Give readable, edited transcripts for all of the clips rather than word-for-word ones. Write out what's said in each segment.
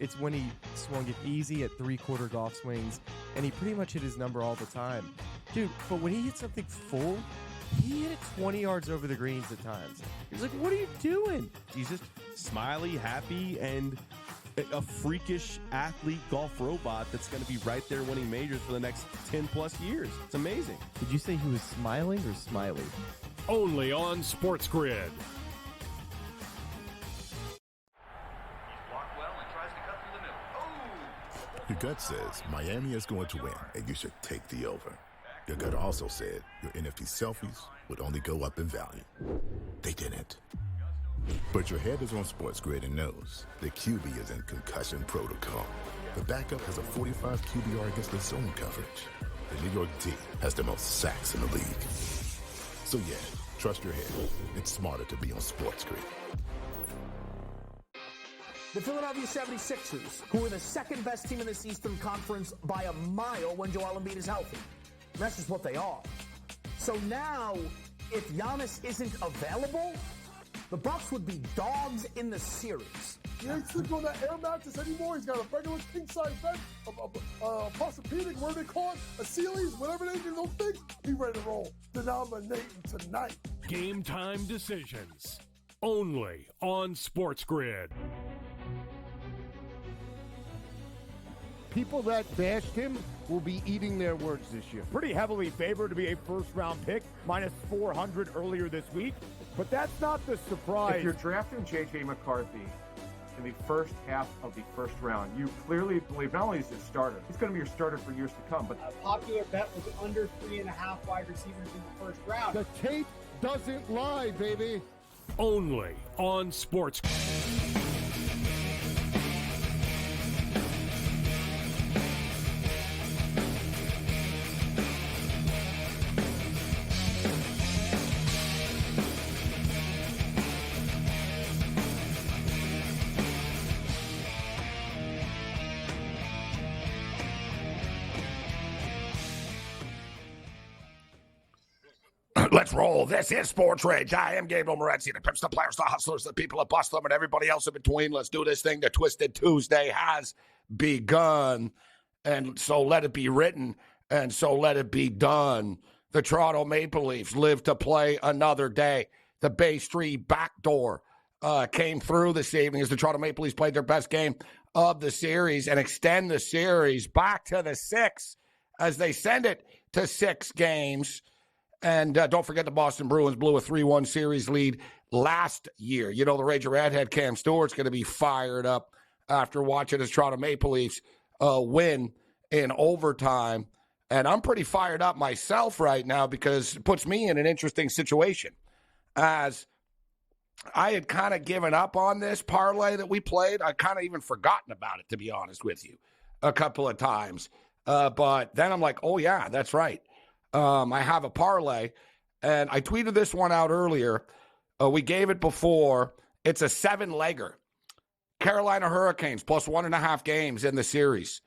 It's when he swung it easy at three-quarter golf swings, and he pretty much hit his number all the time. Dude, but when he hit something full, he hit it 20 yards over the greens at times. He's like, what are you doing? He's just smiley, happy, and a freakish athlete golf robot that's going to be right there winning majors for the next 10-plus years. It's amazing. Did you say he was smiling or smiley? Only on SportsGrid. Your gut says Miami is going to win, and you should take the over. Your gut also said your NFT selfies would only go up in value. They didn't. But your head is on SportsGrid and knows the QB is in concussion protocol. The backup has a 45 QBR against the zone coverage. The New York D has the most sacks in the league. So yeah, trust your head. It's smarter to be on SportsGrid. The Philadelphia 76ers, who are the second best team in this Eastern Conference by a mile when Joel Embiid is healthy. And that's just what they are. So now, if Giannis isn't available, the Bucks would be dogs in the series. He ain't sleeping on that air mattress anymore. He's got a regular king-size bed, a posturepedic, whatever they call it, a Sealy's, whatever they do, those things. He ready to roll. Denominating tonight. Game time decisions. Only on SportsGrid. People that bashed him will be eating their words this year. Pretty heavily favored to be a first-round pick, minus 400 earlier this week. But that's not the surprise. If you're drafting J.J. McCarthy in the first half of the first round, you clearly believe not only is he a starter, he's going to be your starter for years to come. But a popular bet was under 3.5 wide receivers in the first round. The tape doesn't lie, baby. Only on SportsGrid. Let's roll. This is SportsRage. I am Gabriel Morency, the pimps, the players, the hustlers, the people that bust them, and everybody else in between. Let's do this thing. The Twisted Tuesday has begun, and so let it be written, and so let it be done. The Toronto Maple Leafs live to play another day. The Bay Street backdoor came through this evening as the Toronto Maple Leafs played their best game of the series and extend the series back to the 6 as they send it to 6 games. And don't forget the Boston Bruins blew a 3-1 series lead last year. You know, the Ranger Redhead Cam Stewart's going to be fired up after watching his Toronto Maple Leafs win in overtime. And I'm pretty fired up myself right now because it puts me in an interesting situation. As I had kind of given up on this parlay that we played. I kind of even forgotten about it, to be honest with you, a couple of times. But then I'm like, oh, yeah, that's right. I have a parlay, and I tweeted this one out earlier. We gave it before. It's a 7-legger. Carolina Hurricanes plus 1.5 games in the series.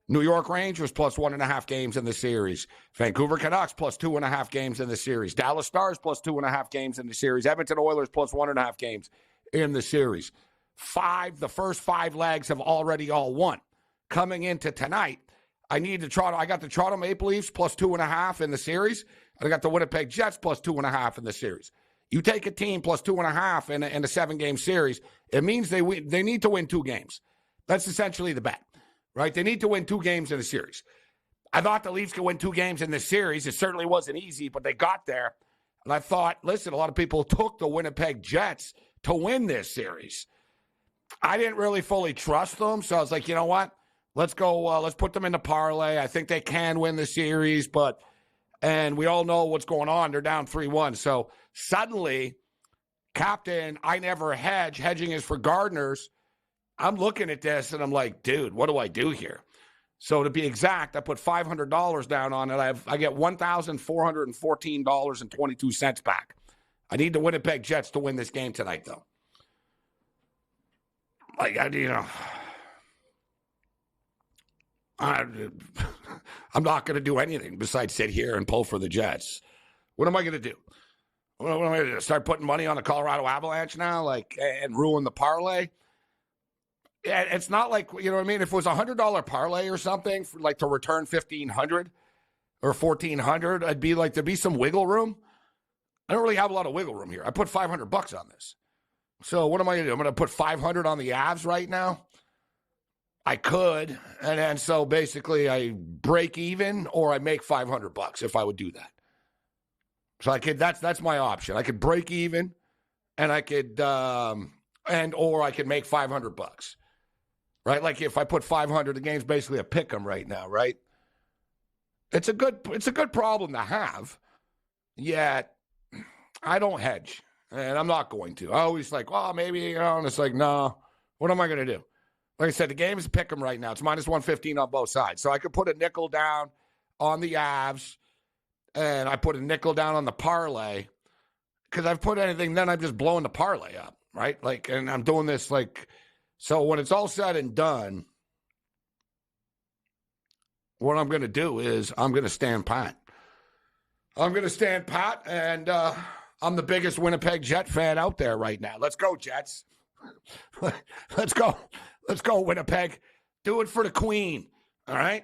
New York Rangers plus 1.5 games in the series. Vancouver Canucks plus 2.5 games in the series. Dallas Stars plus 2.5 games in the series. Edmonton Oilers plus 1.5 games in the series. The first 5 legs have already all won. Coming into tonight, I got the Toronto Maple Leafs plus 2.5 in the series. I got the Winnipeg Jets plus 2.5 in the series. You take a team plus 2.5 in a 7-game series, it means they need to win 2 games. That's essentially the bet, right? They need to win 2 games in a series. I thought the Leafs could win 2 games in this series. It certainly wasn't easy, but they got there. And I thought, listen, a lot of people took the Winnipeg Jets to win this series. I didn't really fully trust them, so I was like, you know what? Let's go. Let's put them in the parlay. I think they can win the series, and we all know what's going on. They're down 3-1. So suddenly, Captain, I never hedge. Hedging is for gardeners. I'm looking at this, and I'm like, dude, what do I do here? So to be exact, I put $500 down on it. I get $1,414.22 back. I need the Winnipeg Jets to win this game tonight, though. I'm not going to do anything besides sit here and pull for the Jets. What am I going to do? What am I going to do? Start putting money on the Colorado Avalanche now, and ruin the parlay? it's not like, you know what I mean? If it was $100 parlay or something, for like to return $1,500 or $1,400, I'd be like, there'd be some wiggle room. I don't really have a lot of wiggle room here. I put $500 on this. So what am I going to do? I'm going to put $500 on the Avs right now. I could, and then so basically I break even or I make $500 if I would do that. So I could. That's my option. I could break even, and I could or I could make $500. Right? Like if I put 500, the game's basically a pick 'em right now, right? It's a good problem to have. Yet I don't hedge, and I'm not going to. I always like, well, maybe, you know, and it's like, no, what am I going to do? Like I said, the game is a pick 'em right now. It's minus 115 on both sides. So I could put a nickel down on the Avs, and I put a nickel down on the parlay. Because I've put anything, then I'm just blowing the parlay up, right? Like, and I'm doing this like, so when it's all said and done, what I'm going to do is I'm going to stand pat. I'm going to stand pat, and I'm the biggest Winnipeg Jet fan out there right now. Let's go, Jets. Let's go. Let's go, Winnipeg. Do it for the Queen, all right?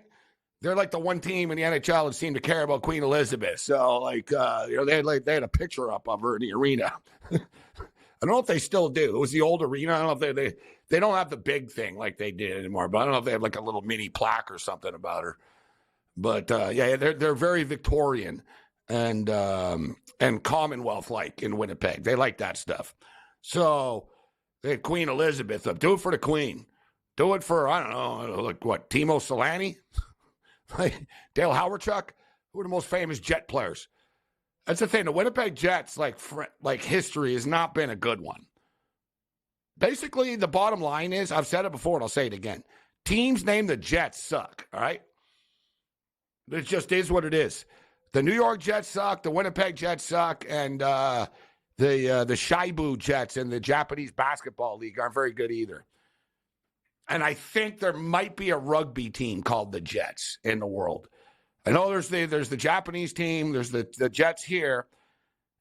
They're like the one team in the NHL that seemed to care about Queen Elizabeth. So, like, you know, they had a picture up of her in the arena. I don't know if they still do. It was the old arena. I don't know if they don't have the big thing like they did anymore. But I don't know if they have like a little mini plaque or something about her. But yeah, they're very Victorian and Commonwealth-like in Winnipeg. They like that stuff. So they had Queen Elizabeth up. Do it for the Queen. Do it for, I don't know, like what, Timo Solani? Dale Hawerchuk? Who are the most famous Jet players? That's the thing. The Winnipeg Jets, like history has not been a good one. Basically, the bottom line is, I've said it before and I'll say it again. Teams named the Jets suck, all right? It just is what it is. The New York Jets suck, the Winnipeg Jets suck, and the Shibu Jets in the Japanese Basketball League aren't very good either. And I think there might be a rugby team called the Jets in the world. I know there's the Japanese team, there's the Jets here.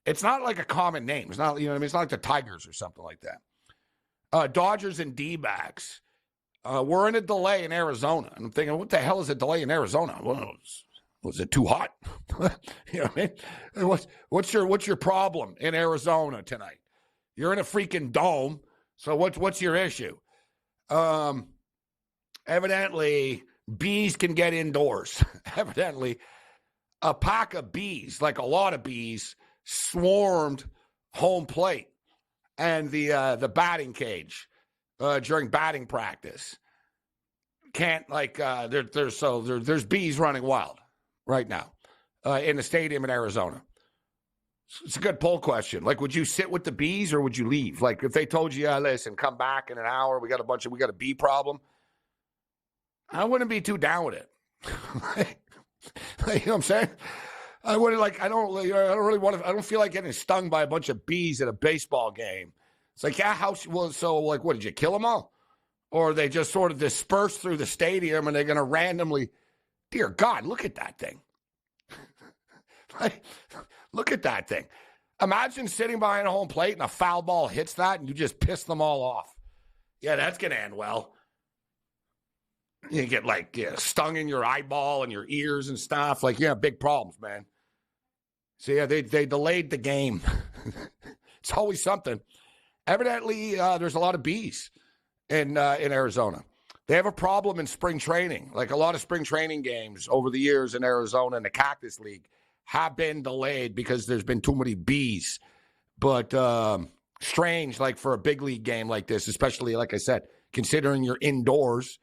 It's not like a common name. It's not, you know what I mean? It's not like the Tigers or something like that. Dodgers and D-backs. We're in a delay in Arizona. And I'm thinking, what the hell is a delay in Arizona? Well, was it too hot? You know what I mean? What's your problem in Arizona tonight? You're in a freaking dome. So what's your issue? Evidently, bees can get indoors. Evidently, a pack of bees, like a lot of bees, swarmed home plate and the batting cage during batting practice. Can't like there's bees running wild right now in the stadium in Arizona. It's a good poll question. Like, would you sit with the bees or would you leave? Like, if they told you, yeah, listen, come back in an hour, we got a bee problem. I wouldn't be too down with it. You know what I'm saying? I wouldn't like. I don't really want to. I don't feel like getting stung by a bunch of bees at a baseball game. It's like, yeah, so like, what did you kill them all, or they just sort of disperse through the stadium and they're going to randomly? Dear God, look at that thing. Like, look at that thing. Imagine sitting behind a home plate and a foul ball hits that and you just piss them all off. Yeah, that's going to end well. You get like stung in your eyeball and your ears and stuff. Like, yeah, big problems, man. So, yeah, they delayed the game. It's always something. Evidently, there's a lot of bees in Arizona. They have a problem in spring training. Like a lot of spring training games over the years in Arizona in the Cactus League have been delayed because there's been too many bees. But strange, like for a big league game like this, especially, like I said, considering you're indoors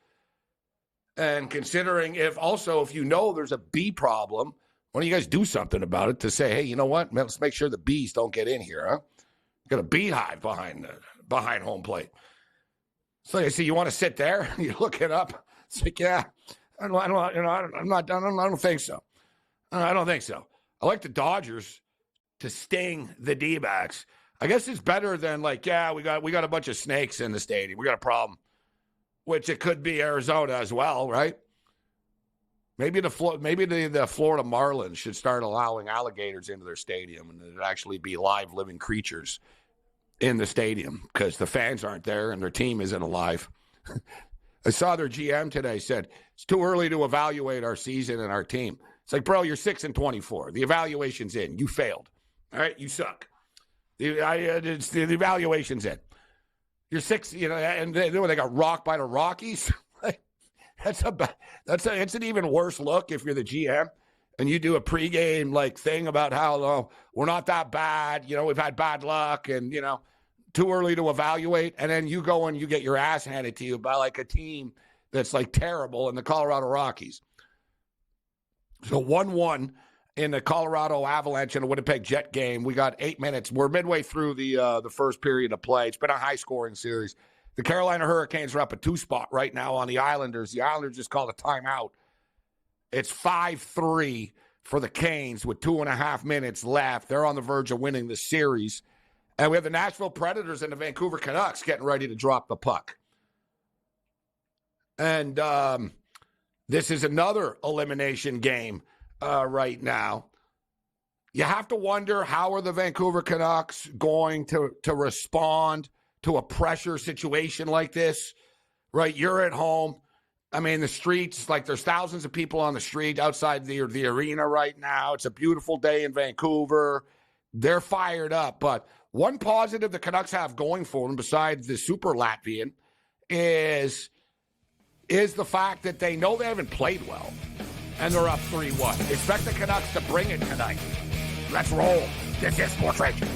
and considering if you know there's a bee problem, why don't you guys do something about it to say, hey, you know what? Let's make sure the bees don't get in here, huh? Got a beehive behind home plate. So you see, you want to sit there? You look it up. It's like, yeah, I don't think so. I don't think so. I like the Dodgers to sting the D-backs. I guess it's better than like, yeah, we got a bunch of snakes in the stadium. We got a problem, which it could be Arizona as well, right? Maybe the Florida Marlins should start allowing alligators into their stadium and it'd actually be live living creatures in the stadium because the fans aren't there and their team isn't alive. I saw their GM today said, it's too early to evaluate our season and our team. It's like, bro, you're 6-24. The evaluation's in. You failed. All right? You suck. The evaluation's in. You're 6, and they got rocked by the Rockies. It's an even worse look if you're the GM and you do a pregame thing about how we're not that bad. We've had bad luck and, too early to evaluate. And then you go and you get your ass handed to you by a team that's terrible in the Colorado Rockies. So 1-1 in the Colorado Avalanche and the Winnipeg Jet game. We got 8 minutes. We're midway through the first period of play. It's been a high-scoring series. The Carolina Hurricanes are up a 2-spot right now on the Islanders. The Islanders just called a timeout. It's 5-3 for the Canes with 2.5 minutes left. They're on the verge of winning the series. And we have the Nashville Predators and the Vancouver Canucks getting ready to drop the puck. And this is another elimination game right now. You have to wonder, how are the Vancouver Canucks going to respond to a pressure situation like this? Right? You're at home. I mean, the streets, there's thousands of people on the street outside the arena right now. It's a beautiful day in Vancouver. They're fired up. But one positive the Canucks have going for them, besides the super Latvian, is the fact that they know they haven't played well, and they're up 3-1. Expect the Canucks to bring it tonight. Let's roll. This is SportsRage.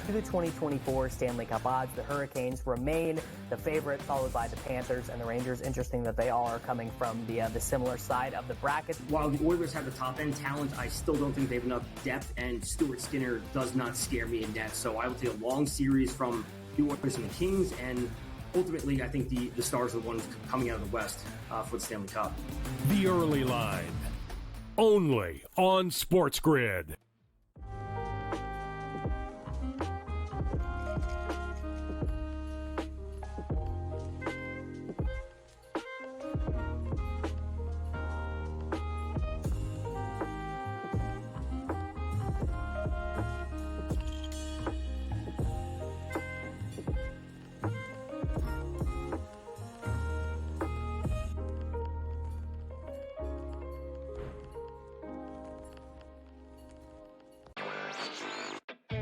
To the 2024 Stanley Cup odds, the Hurricanes remain the favorite, followed by the Panthers and the Rangers. Interesting that they all are coming from the similar side of the bracket. While the Oilers have the top-end talent, I still don't think they have enough depth, and Stuart Skinner does not scare me in depth. So I will take a long series from the Oilers and the Kings, and ultimately I think the Stars are the ones coming out of the West for the Stanley Cup. The early line, only on SportsGrid.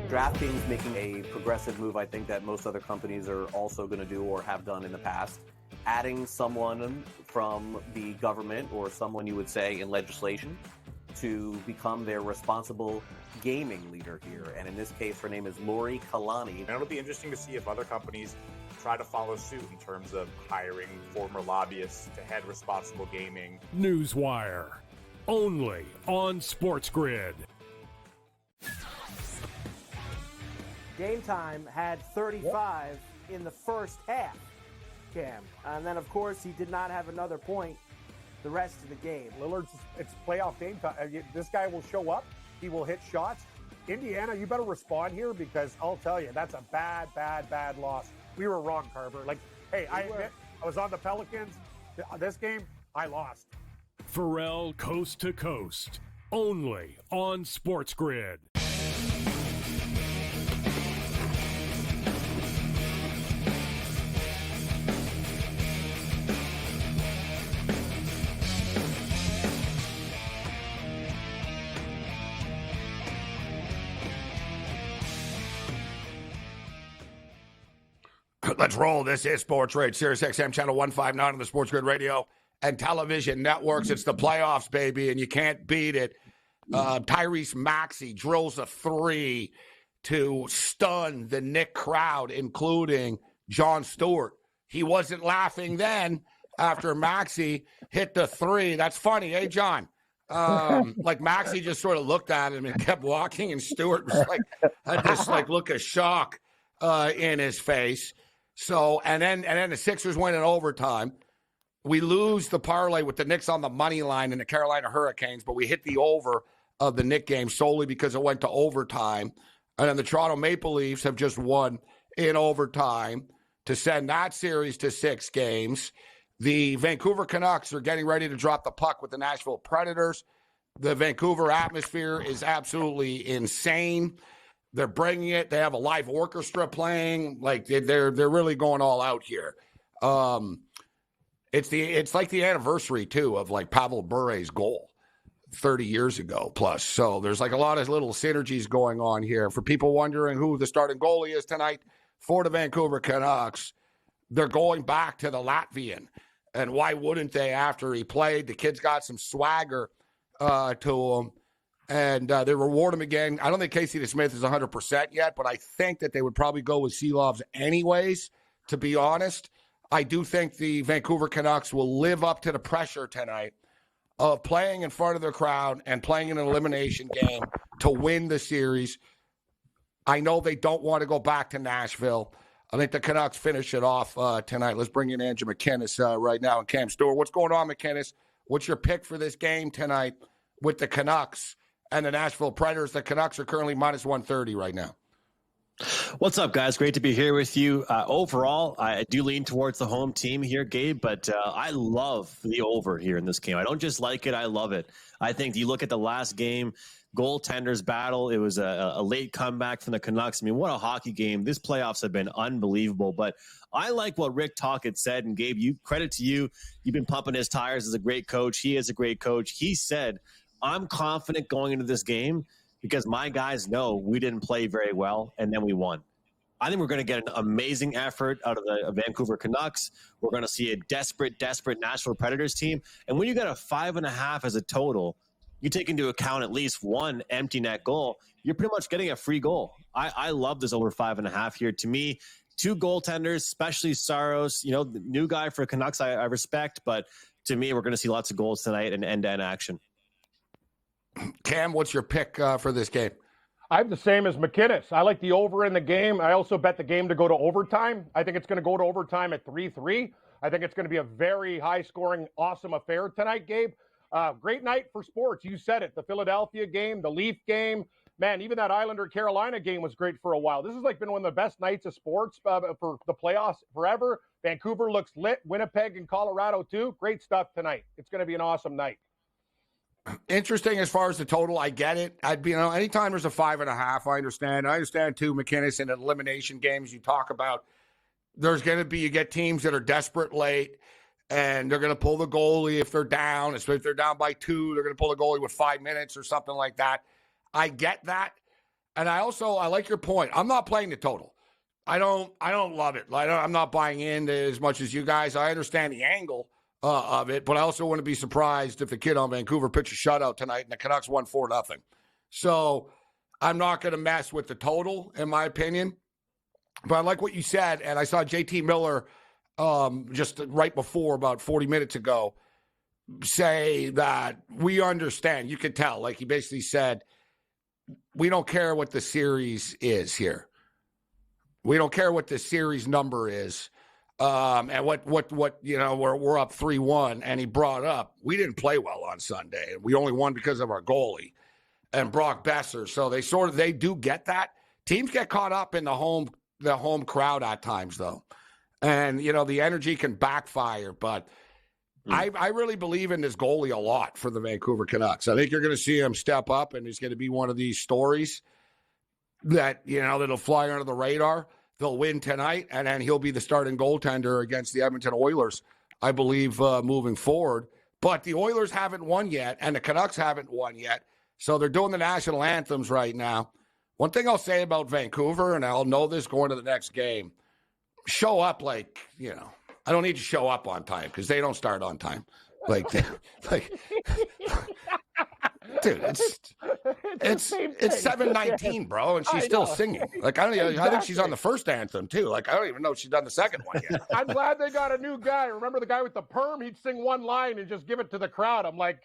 DraftKings making a progressive move, I think, that most other companies are also going to do or have done in the past. Adding someone from the government or someone you would say in legislation to become their responsible gaming leader here. And in this case, her name is Lori Kalani. And it'll be interesting to see if other companies try to follow suit in terms of hiring former lobbyists to head responsible gaming. Newswire, only on SportsGrid. Game Time had 35 in the first half, Cam. And then, of course, he did not have another point the rest of the game. Lillard's, it's playoff game time. This guy will show up. He will hit shots. Indiana, you better respond here, because I'll tell you, that's a bad, bad, bad loss. We were wrong, Carver. I admit, I was on the Pelicans. This game, I lost. Pharrell Coast to Coast, only on SportsGrid. Let's roll. This is SportsRage, Sirius XM Channel 159 on the SportsGrid radio and television networks. It's the playoffs, baby, and you can't beat it. Tyrese Maxey drills a 3 to stun the Knick crowd, including Jon Stewart. He wasn't laughing then after Maxey hit the 3. That's funny, eh, John? Maxey just sort of looked at him and kept walking, and Stewart was had this look of shock in his face. So, and then the Sixers win in overtime. We lose the parlay with the Knicks on the money line and the Carolina Hurricanes, but we hit the over of the Knick game solely because it went to overtime. And then the Toronto Maple Leafs have just won in overtime to send that series to 6 games. The Vancouver Canucks are getting ready to drop the puck with the Nashville Predators. The Vancouver atmosphere is absolutely insane. They're bringing it. They have a live orchestra playing. Like they're really going all out here. It's like the anniversary too of like Pavel Bure's goal 30 years ago plus. So there's like a lot of little synergies going on here. For people wondering who the starting goalie is tonight for the Vancouver Canucks, they're going back to the Latvian. And why wouldn't they after he played? The kid's got some swagger to him. And they reward him again. I don't think Casey DeSmith is 100% yet, but I think that they would probably go with Seelovs anyways, to be honest. I do think the Vancouver Canucks will live up to the pressure tonight of playing in front of the crowd and playing in an elimination game to win the series. I know they don't want to go back to Nashville. I think the Canucks finish it off tonight. Let's bring in Andrew McInnes right now and Cam Stewart. What's going on, McInnes? What's your pick for this game tonight with the Canucks and the Nashville Predators? The Canucks are currently minus 130 right now. What's up, guys? Great to be here with you. Overall, I do lean towards the home team here, Gabe, but I love the over here in this game. I don't just like it, I love it. I think you look at the last game, goaltenders battle, it was a late comeback from the Canucks. I mean, what a hockey game. These playoffs have been unbelievable, but I like what Rick Tocchet said, and Gabe, credit to you. You've been pumping his tires as a great coach. He is a great coach. He said, I'm confident going into this game because my guys know we didn't play very well, and then we won. I think we're going to get an amazing effort out of the Vancouver Canucks. We're going to see a desperate Nashville Predators team. And when you got a 5.5 as a total, you take into account at least one empty net goal, you're pretty much getting a free goal. I love this over 5.5 here. To me, 2 goaltenders, especially Saros, the new guy for Canucks, I respect. But to me, we're going to see lots of goals tonight and end-to-end action. Cam, what's your pick for this game? I have the same as McInnes. I like the over in the game. I also bet the game to go to overtime. I think it's going to go to overtime at 3-3. I think it's going to be a very high-scoring, awesome affair tonight, Gabe. Great night for sports. You said it. The Philadelphia game, the Leaf game. Man, even that Islander-Carolina game was great for a while. This has been one of the best nights of sports for the playoffs forever. Vancouver looks lit. Winnipeg and Colorado, too. Great stuff tonight. It's going to be an awesome night. Interesting as far as the total. I get it. Anytime there's a 5.5, I understand. I understand too, McInnes, in elimination games you talk about, there's going to be, you get teams that are desperate late and they're going to pull the goalie if they're down. If they're down by 2, they're going to pull the goalie with 5 minutes or something like that. I get that. And I like your point. I'm not playing the total. I don't love it. I'm not buying in as much as you guys. I understand the angle of it, but I also wouldn't be surprised if the kid on Vancouver pitched a shutout tonight and the Canucks won 4-0. So I'm not going to mess with the total, in my opinion. But I like what you said, and I saw JT Miller just right before, about 40 minutes ago, say that we understand. You could tell, like he basically said, we don't care what the series is here. We don't care what the series number is. And what we're up 3-1, and he brought up, we didn't play well on Sunday. We only won because of our goalie and Brock Besser. So they do get that. Teams get caught up in the home crowd at times, though. And, the energy can backfire. But I really believe in this goalie a lot for the Vancouver Canucks. I think you're going to see him step up, and he's going to be one of these stories that, that'll fly under the radar. They'll win tonight, and then he'll be the starting goaltender against the Edmonton Oilers, I believe, moving forward. But the Oilers haven't won yet, and the Canucks haven't won yet. So they're doing the national anthems right now. One thing I'll say about Vancouver, and I'll know this going to the next game, show up I don't need to show up on time because they don't start on time. Dude, it's 7:19, bro, and she's still singing. I think she's on the first anthem too. I don't even know if she's done the second one yet. I'm glad they got a new guy. Remember the guy with the perm? He'd sing one line and just give it to the crowd. I'm like,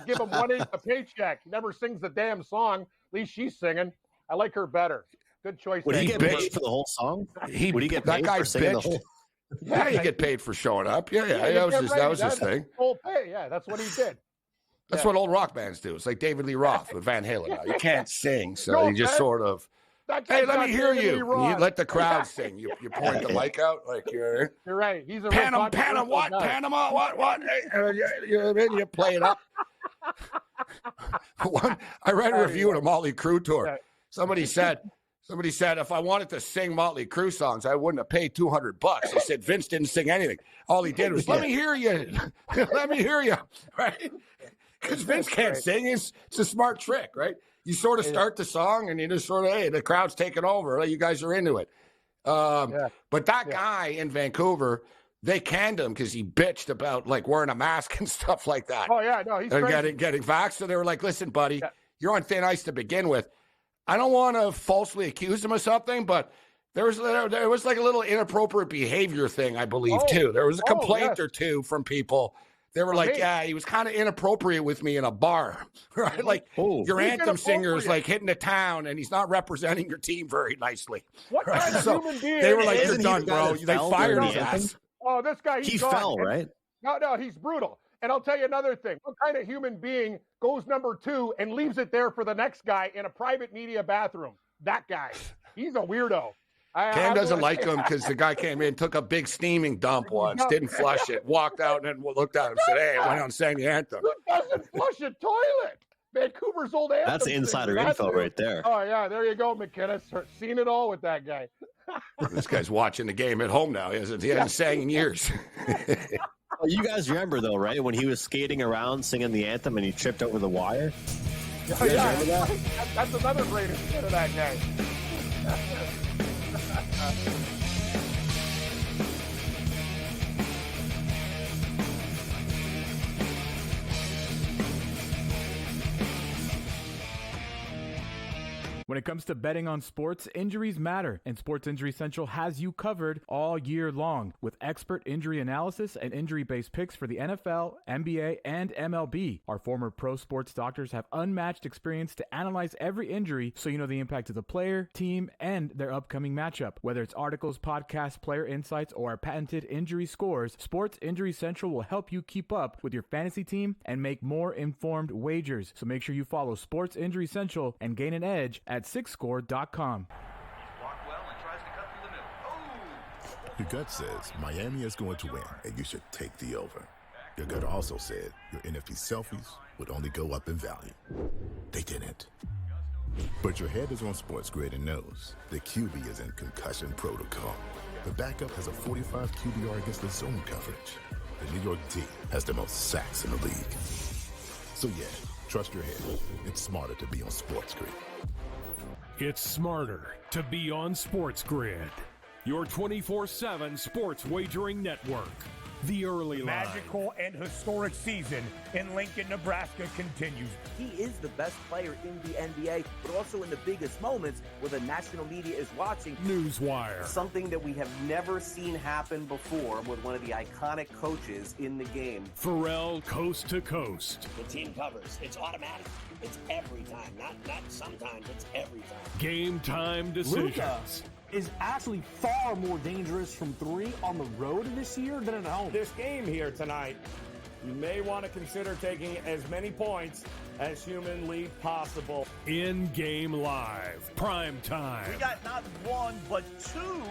give him 1/8 the paycheck. He never sings the damn song. At least she's singing. I like her better. Good choice. Would he get paid for the whole song? Would he get paid for singing the whole? Yeah, you get paid for showing up. Yeah, that was his thing. Full pay. Yeah, that's what he did. That's what old rock bands do. It's like David Lee Roth with Van Halen. Now. You can't sing, so you just sort of, hey, let me hear you. And you let the crowd sing. You point the mic out like you're right. He's a Panama, what? guy. Panama, what? Hey, you play it up. I read a review of the Motley Crue tour. Somebody said, if I wanted to sing Motley Crue songs, I wouldn't have paid $200. They said Vince didn't sing anything. All he did was, let me hear you. Let me hear you. Right? Because Vince can't sing. It's a smart trick, right? You sort of start the song and you just sort of, hey, the crowd's taking over. You guys are into it. But that guy in Vancouver, they canned him because he bitched about like wearing a mask and stuff like that. Oh, yeah, no, he's and getting vaxxed. So they were like, listen, buddy, you're on thin ice to begin with. I don't want to falsely accuse him of something, but there was like a little inappropriate behavior thing, I believe, too. There was a complaint or two from people. They were like, yeah, he was kind of inappropriate with me in a bar, right? Like your anthem singer is like hitting the town and he's not representing your team very nicely. What kind of human being? They were like, you're done, bro. They fired his ass. Oh, this guy, he fell, right? No, he's brutal. And I'll tell you another thing. What kind of human being goes number 2 and leaves it there for the next guy in a private media bathroom? That guy. He's a weirdo. Cam doesn't like him because the guy came in, took a big steaming dump once, didn't flush it, walked out, and then looked at him and said, hey, I went out and sang the anthem. Who doesn't flush a toilet? Vancouver's old anthem. That's insider info right there. Oh, yeah, there you go, McKinnis. Seen it all with that guy. This guy's watching the game at home now. He hasn't sang in years. Well, you guys remember, though, right? When he was skating around singing the anthem and he tripped over the wire? Oh, yeah, that's another greatest hit of that guy. When it comes to betting on sports, injuries matter, and Sports Injury Central has you covered all year long with expert injury analysis and injury-based picks for the NFL, NBA, and MLB. Our former pro sports doctors have unmatched experience to analyze every injury so you know the impact of the player, team, and their upcoming matchup. Whether it's articles, podcasts, player insights, or our patented injury scores, Sports Injury Central will help you keep up with your fantasy team and make more informed wagers. So make sure you follow Sports Injury Central and gain an edge at sixscore.com. Your gut says Miami is going to win, and you should take the over. Your gut also said your NFT selfies would only go up in value. They didn't. But your head is on SportsGrid and knows the QB is in concussion protocol. The backup has a 45 QBR against the zone coverage. The New York D has the most sacks in the league. So yeah, trust your head. It's smarter to be on SportsGrid. It's smarter to be on SportsGrid, your 24/7 sports wagering network. The early line. Magical and historic season in Lincoln, Nebraska continues. He is the best player in the NBA, but also in the biggest moments where the national media is watching. Newswire. Something that we have never seen happen before with one of the iconic coaches in the game. Pharrell Coast to Coast. The team covers. It's automatic. It's every time. Not sometimes. It's every time. Game time decisions. Luka is actually far more dangerous from 3 on the road this year than at home. This game here tonight, you may want to consider taking as many points as humanly possible. In-game live. Prime time. We got not 1, but 2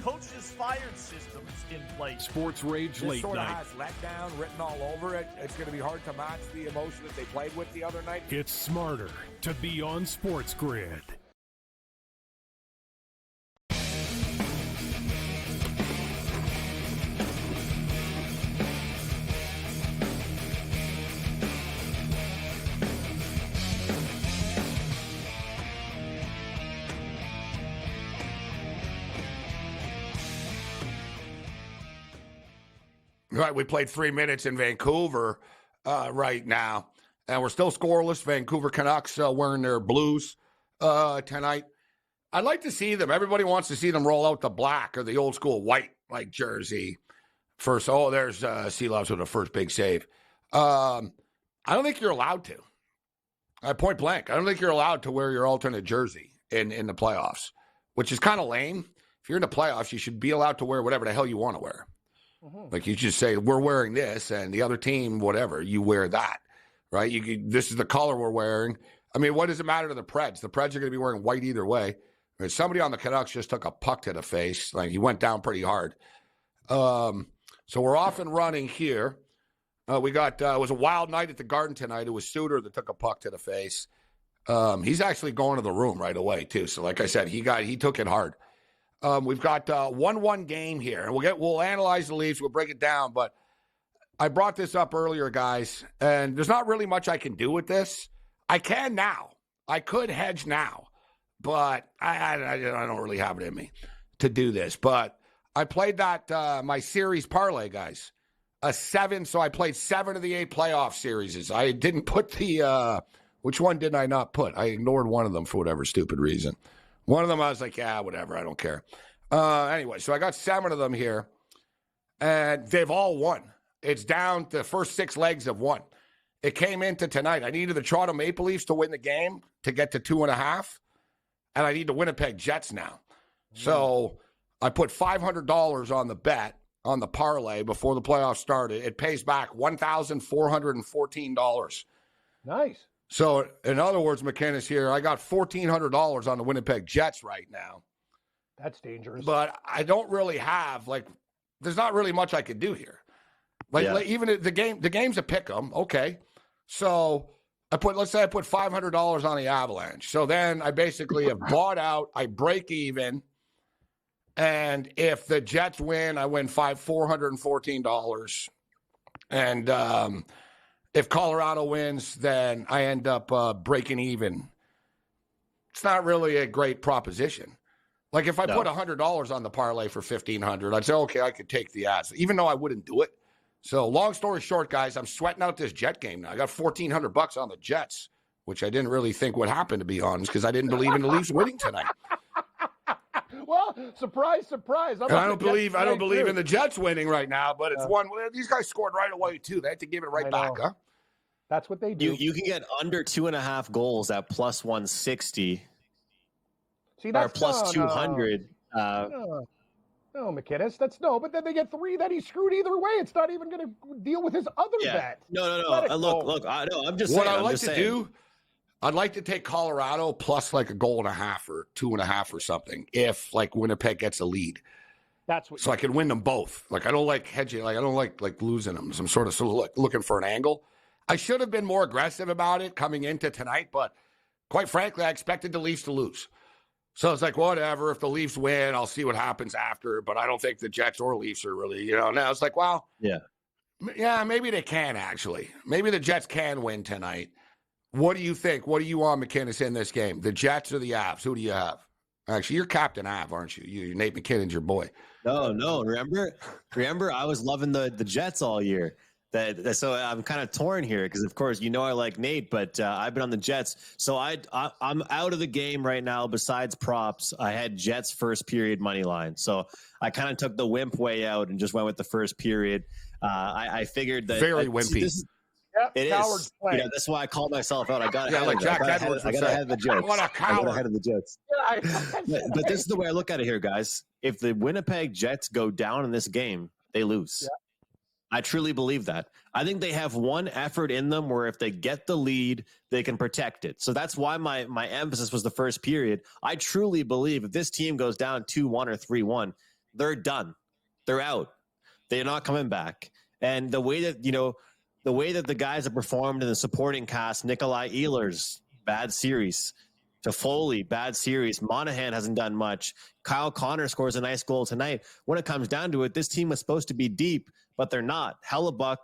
coaches fired systems in place. SportsRage late sort night. of has letdown written all over it. It's going to be hard to match the emotion that they played with the other night. It's smarter to be on SportsGrid. Right, we played 3 minutes in Vancouver right now, and we're still scoreless. Vancouver Canucks wearing their blues tonight. I'd like to see them. Everybody wants to see them roll out the black or the old school white like jersey. First, there's Sealoves with the first big save. I don't think you're allowed to. Point blank, I don't think you're allowed to wear your alternate jersey in the playoffs, which is kind of lame. If you're in the playoffs, you should be allowed to wear whatever the hell you want to wear. Like you just say, we're wearing this, and the other team, whatever, you wear that. right? This is the color we're wearing. I mean, what does it matter to the Preds? The Preds are going to be wearing white either way. Somebody on the Canucks just took a puck to the face. Like, he went down pretty hard. So we're off and running here. We got it was a wild night at the Garden tonight. It was Suter that took a puck to the face. He's actually going to the room right away too. So like I said, he took it hard. We've got 1-1 game here, and we'll analyze the Leafs. We'll break it down. But I brought this up earlier, guys, and there's not really much I can do with this. I can now. I could hedge now, but I don't really have it in me to do this. But I played that my series parlay, guys. A 7, so I played 7 of the 8 playoff series. I didn't put the which one did I not put? I ignored one of them for whatever stupid reason. One of them I was like, yeah, whatever, I don't care. Anyway, so I got 7 of them here, and they've all won. It's down to the first 6 legs have won. It came into tonight. I needed the Toronto Maple Leafs to win the game to get to 2.5, and I need the Winnipeg Jets now. So I put $500 on the bet, on the parlay before the playoffs started. It pays back $1,414. Nice. So, in other words, McKinnis here, I got $1,400 on the Winnipeg Jets right now. That's dangerous. But I don't really have, there's not really much I could do here. Even the game's a pick 'em, okay. So, let's say I put $500 on the Avalanche. So then I basically have bought out, I break even. And if the Jets win, I win $414. And if Colorado wins, then I end up breaking even. It's not really a great proposition. Like if I put $100 on the parlay for $1,500, I'd say, okay, I could take the odds, even though I wouldn't do it. So long story short, guys, I'm sweating out this Jet game now. I got $1,400 on the Jets, which I didn't really think would happen, to be honest, because I didn't believe in the Leafs winning tonight. Well, surprise, surprise. I don't believe in the Jets winning right now, but it's one. These guys scored right away too. They had to give it right back, huh? That's what they do. You can get under 2.5 goals at plus 160. See, that's or plus 200. No, McKinnis, but then they get 3 that he screwed either way. It's not even going to deal with his other bet. No. Look. I'm just saying. What I'd like to do, I'd like to take Colorado plus like a 1.5 or 2.5 or something if Winnipeg gets a lead. That's what. So I can win them both. I don't like hedging. I don't like losing them. So I'm sort of looking for an angle. I should have been more aggressive about it coming into tonight, but quite frankly, I expected the Leafs to lose. So it's like, whatever. If the Leafs win, I'll see what happens after. But I don't think the Jets or Leafs are really, now it's like, well, yeah, maybe they can actually. Maybe the Jets can win tonight. What do you think? What do you want, McKinnis, in this game? The Jets or the Avs? Who do you have? Actually, you're Captain Av, aren't you? You're Nate McKinnon's your boy. No. Remember, I was loving the Jets all year. So I'm kind of torn here because, of course, I like Nate, but I've been on the Jets. So I'm out of the game right now. Besides props, I had Jets first period money line. So I kind of took the wimp way out and just went with the first period. I figured that very wimpy. It is. That's why I called myself out. I got ahead of the Jets. What a coward. I got ahead of the Jets. But this is the way I look at it here, guys. If the Winnipeg Jets go down in this game, they lose. Yeah. I truly believe that. I think they have one effort in them where if they get the lead, they can protect it. So that's why my emphasis was the first period. I truly believe if this team goes down 2-1 or 3-1, they're done. They're out. They're not coming back. And the way that, the guys have performed in the supporting cast, Nikolai Ehlers, bad series. Toffoli, bad series. Monahan hasn't done much. Kyle Connor scores a nice goal tonight. When it comes down to it, this team was supposed to be deep, but they're not. Hellebuck,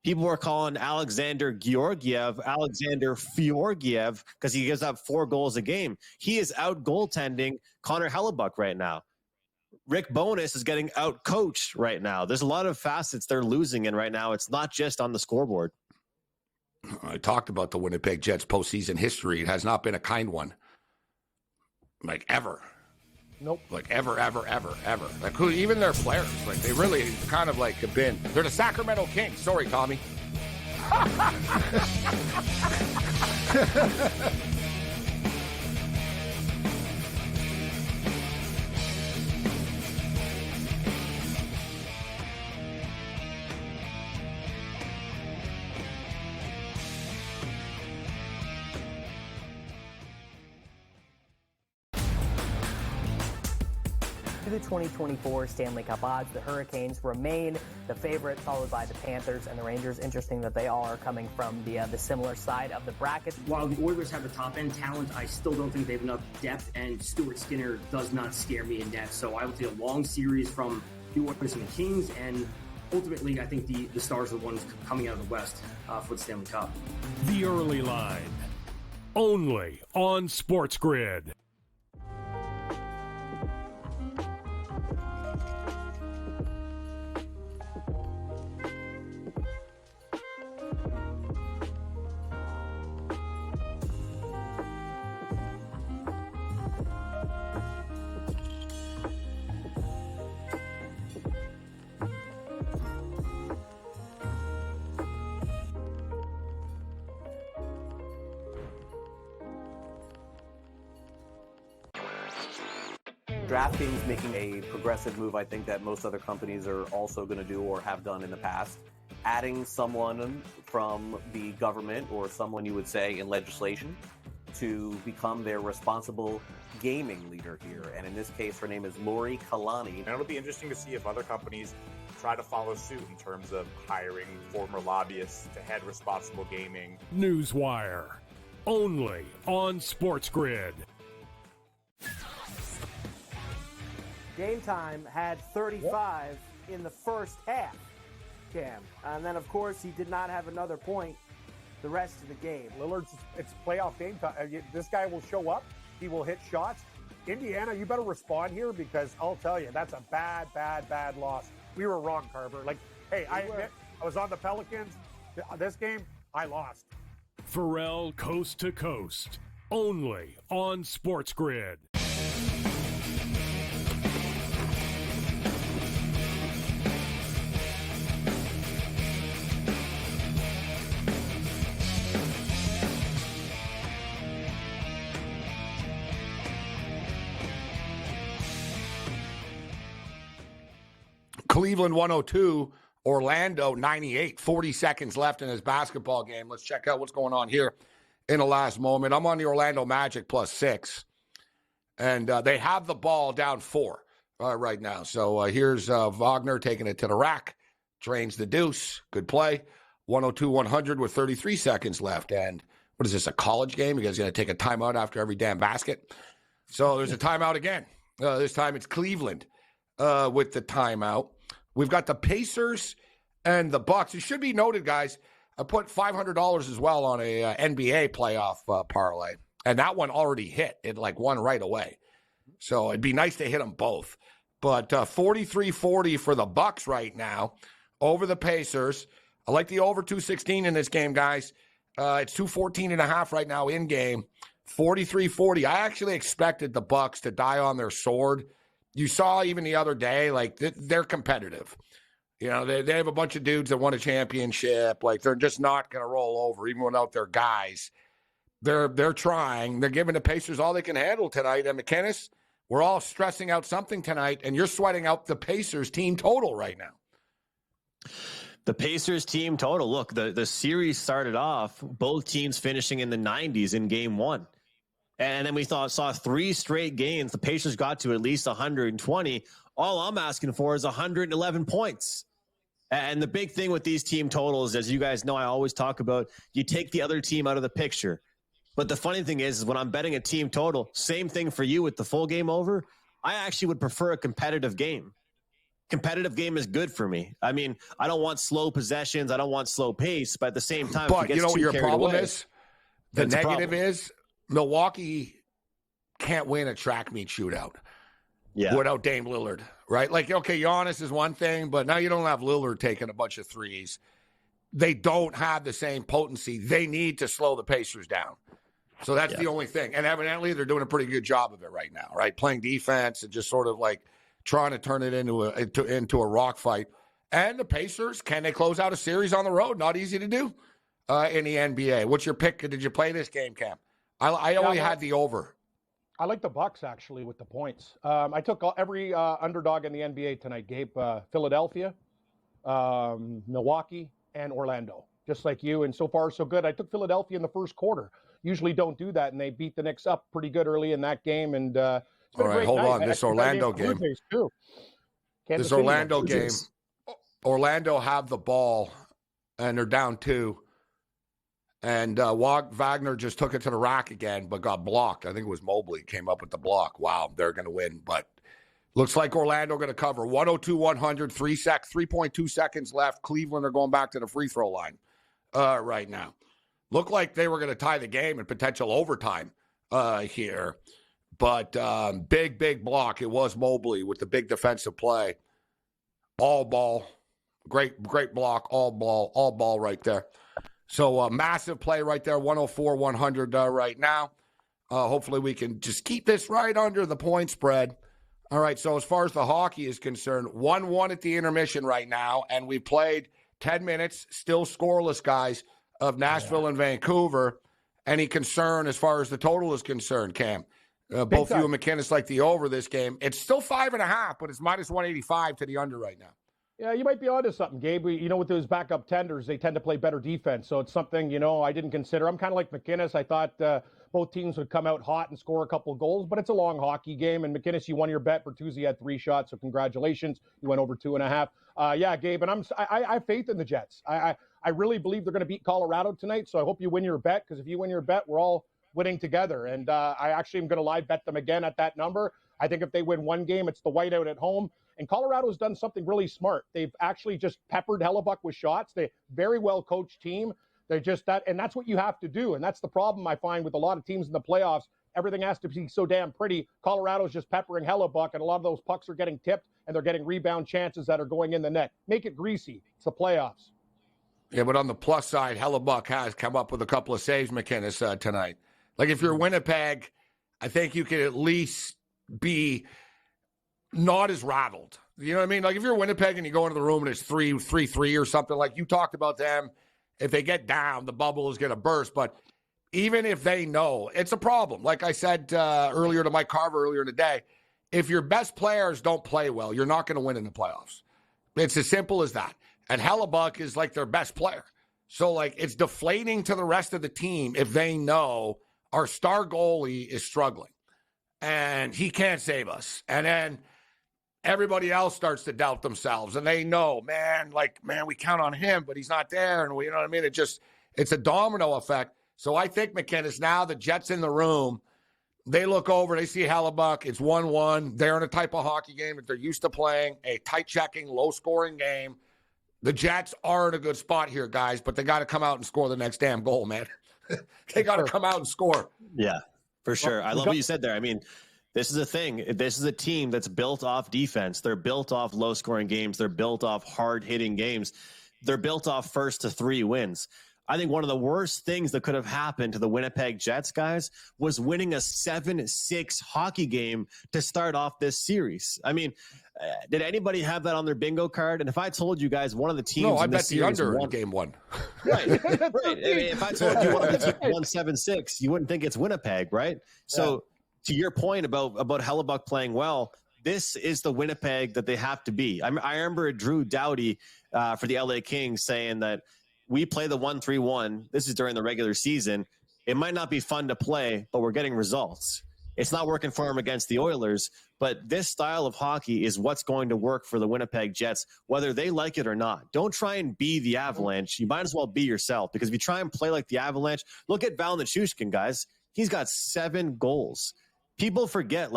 people were calling Alexander Fiorgiev because he gives up 4 goals a game. He is out goaltending Connor Hellebuck right now. Rick Bowness is getting out coached right now. There's a lot of facets they're losing in right now. It's not just on the scoreboard. I talked about the Winnipeg Jets postseason history. It has not been a kind one. Ever. Nope. Ever. Even their players, they really kind of have been. They're the Sacramento Kings. Sorry, Tommy. To the 2024 Stanley Cup odds, the Hurricanes remain the favorite, followed by the Panthers and the Rangers. Interesting that they all are coming from the similar side of the bracket. While the Oilers have the top-end talent, I still don't think they have enough depth, and Stuart Skinner does not scare me in net. So I would say a long series from the Oilers and the Kings, and ultimately I think the Stars are the ones coming out of the West for the Stanley Cup. The early line, only on SportsGrid. DraftKings making a progressive move, I think, that most other companies are also going to do or have done in the past. Adding someone from the government or someone you would say in legislation to become their responsible gaming leader here. And in this case, her name is Lori Kalani. And it'll be interesting to see if other companies try to follow suit in terms of hiring former lobbyists to head responsible gaming. Newswire, only on SportsGrid. Game Time had 35 in the first half, Cam. And then, of course, he did not have another point the rest of the game. Lillard's, it's playoff game time. This guy will show up. He will hit shots. Indiana, you better respond here because I'll tell you, that's a bad, bad, bad loss. We were wrong, Carver. Like, hey, I admit, I was on the Pelicans. This game, I lost. Pharrell Coast to Coast, only on SportsGrid. Cleveland 102, Orlando 98. 40 seconds left in his basketball game. Let's check out what's going on here in the last moment. I'm on the Orlando Magic +6, and they have the ball down 4 right now. So here's Wagner taking it to the rack, drains the deuce. Good play. 102-100 with 33 seconds left. And what is this, a college game? You guys going to take a timeout after every damn basket? So there's a timeout again. This time it's Cleveland with the timeout. We've got the Pacers and the Bucks. It should be noted, guys, I put $500 as well on a NBA playoff parlay, and that one already hit. It won right away. So it'd be nice to hit them both. But 43-40 for the Bucks right now over the Pacers. I like the over 216 in this game, guys. It's 214.5 right now in game. 43-40. I actually expected the Bucks to die on their sword. You saw even the other day, they're competitive. You know, they have a bunch of dudes that won a championship. They're just not going to roll over, even without their guys. They're trying. They're giving the Pacers all they can handle tonight. And McKinnis, we're all stressing out something tonight, and you're sweating out the Pacers team total right now. The Pacers team total. Look, the series started off, both teams finishing in the 90s in game 1. And then we saw 3 straight games. The Pacers got to at least 120. All I'm asking for is 111 points. And the big thing with these team totals, as you guys know, I always talk about, you take the other team out of the picture. But the funny thing is when I'm betting a team total, same thing for you with the full game over, I actually would prefer a competitive game. Competitive game is good for me. I mean, I don't want slow possessions. I don't want slow pace. But at the same time, but you know what your problem away, is? The negative is Milwaukee can't win a track meet shootout without Dame Lillard, right? Okay, Giannis is one thing, but now you don't have Lillard taking a bunch of threes. They don't have the same potency. They need to slow the Pacers down. So that's the only thing. And evidently, they're doing a pretty good job of it right now, right? Playing defense and just sort of trying to turn it into a rock fight. And the Pacers, can they close out a series on the road? Not easy to do in the NBA. What's your pick? Did you play this game, Cam? I only had the over. I like the Bucks, actually, with the points. I took every underdog in the NBA tonight, Gabe. Philadelphia, Milwaukee, and Orlando, just like you. And so far, so good. I took Philadelphia in the first quarter. Usually don't do that, and they beat the Knicks up pretty good early in that game. And All right, hold on. This Orlando game. This Orlando game. Orlando have the ball, and they're down 2. And Wagner just took it to the rack again, but got blocked. I think it was Mobley came up with the block. Wow, they're going to win. But looks like Orlando going to cover. 102-100, 3.2 seconds left. Cleveland are going back to the free throw line right now. Looked like they were going to tie the game in potential overtime here. But big block. It was Mobley with the big defensive play. All ball. Great block. All ball right there. So massive play right there, 104-100 right now. Hopefully we can just keep this right under the point spread. All right, so as far as the hockey is concerned, 1-1 at the intermission right now, and we played 10 minutes, still scoreless, guys, of Nashville and Vancouver. Any concern as far as the total is concerned, Cam? Both you and McKinnis like the over this game. It's still 5.5, but it's minus 185 to the under right now. Yeah, you might be onto something, Gabe. With those backup tenders, they tend to play better defense. So it's something, I didn't consider. I'm kind of like McKinnis. I thought both teams would come out hot and score a couple of goals, but it's a long hockey game. And McKinnis, you won your bet. Bertuzzi had 3 shots, so congratulations. You went over 2.5. Yeah, Gabe, and I have faith in the Jets. I really believe they're going to beat Colorado tonight, so I hope you win your bet, because if you win your bet, we're all winning together. And I actually am going to live bet them again at that number. I think if they win one game, it's the whiteout at home. And Colorado's done something really smart. They've actually just peppered Hellebuck with shots. They're very well coached team. They're just that, and that's what you have to do. And that's the problem I find with a lot of teams in the playoffs. Everything has to be so damn pretty. Colorado's just peppering Hellebuck, and a lot of those pucks are getting tipped, and they're getting rebound chances that are going in the net. Make it greasy. It's the playoffs. Yeah, but on the plus side, Hellebuck has come up with a couple of saves, McKinnis, tonight. Like if you're Winnipeg, I think you could at least be not as rattled. You know what I mean? Like if you're Winnipeg and you go into the room and it's 3-3 or something, like you talked about them, if they get down, the bubble is going to burst. But even if they know, it's a problem. Like I said earlier to Mike Carver earlier in the day, if your best players don't play well, you're not going to win in the playoffs. It's as simple as that. And Hellebuck is like their best player. So like it's deflating to the rest of the team if they know our star goalie is struggling and he can't save us. And then everybody else starts to doubt themselves, and they know, man, we count on him, but he's not there. And you know what I mean? It's a domino effect. So I think, McKinnis, now the Jets in the room, they look over, they see Hellebuck. It's 1-1. They're in a type of hockey game that they're used to playing, a tight-checking, low-scoring game. The Jets are in a good spot here, guys, but they got to come out and score the next damn goal, man. They got to come out and score. Yeah, for sure. I love what you said there. I mean, this is a thing. This is a team that's built off defense. They're built off low-scoring games. They're built off hard-hitting games. They're built off first to 3 wins. I think one of the worst things that could have happened to the Winnipeg Jets, guys, was winning a 7-6 hockey game to start off this series. I mean, did anybody have that on their bingo card? And if I told you guys one of the teams, no, I bet the under in game 1. Right. I mean, if I told you one of the teams won 7-6, you wouldn't think it's Winnipeg, right? So to your point about Hellebuck playing well, this is the Winnipeg that they have to be. I remember Drew Doughty for the LA Kings saying that we play the 1-3-1. This is during the regular season. It might not be fun to play, but we're getting results. It's not working for him against the Oilers, but this style of hockey is what's going to work for the Winnipeg Jets, whether they like it or not. Don't try and be the Avalanche. You might as well be yourself, because if you try and play like the Avalanche, look at Val Nichushkin, guys. He's got 7 goals. People forget,